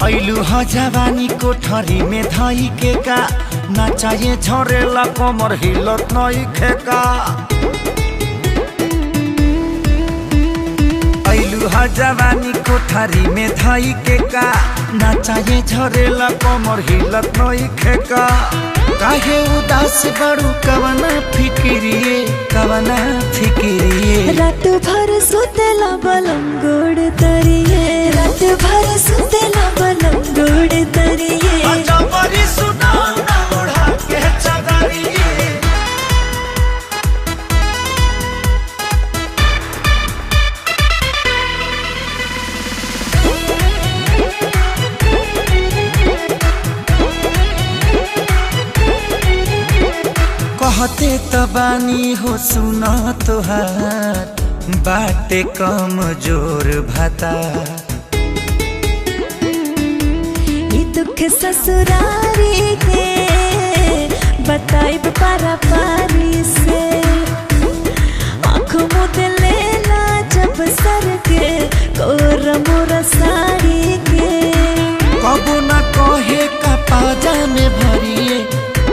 ऐलू ह जवानी कोठरी में धाई के का ना चाहिए झरेला कमर हिलत नई खेका। ऐलू ह जवानी कोठरी में धाई के का ना चाहिए झरेला कमर हिलत नई खेका। काहे उदास बड़ू कवना फिकिरिए कवना फिकिरिए। रात भर सुतेला बलम गोड़ तरिए, रात भर सुतेला बलम गोड़ तरिए। अच्छा बड़ी सुनाओ ना उड़ा के चदरिए। कहते तबानी हो सुना तोहार बाटे कम जोर भाता। ई दुख ससुरारी के बताइब पारा पारी से। आँख मुद लेला जब सर के कोर मोरा साड़ी के। कबो न कहे का पाजा में भरिए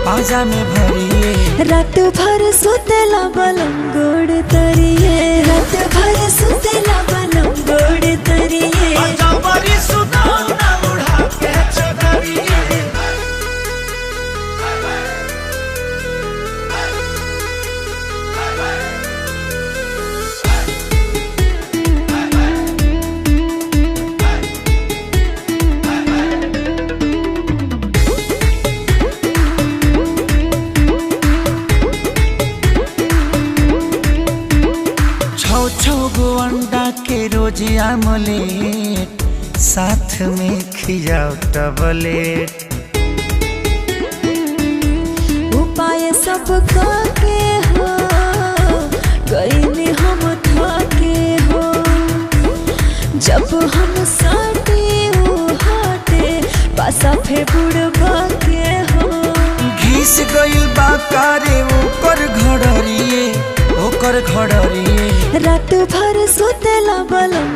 पाजा में भरिए। रात भर सुतेला बलम गोड़ तरिए, रात भर सुतेला बलम गोड़ तरिए। अच्छा बड़ी सुनाओ ना उड़ा के चदरिए। छौ गो अंडा के रोज आमलेट साथ में खियाओ टबलेट। उपाय सब के हो कईने हम थके हो। जब हम साटे वो हाटे पासा फे बुड़बा के हो। घिस गइल बा कारे ओकर घड़रिए ओकर घड़रिए। रात भर सुतेला बलम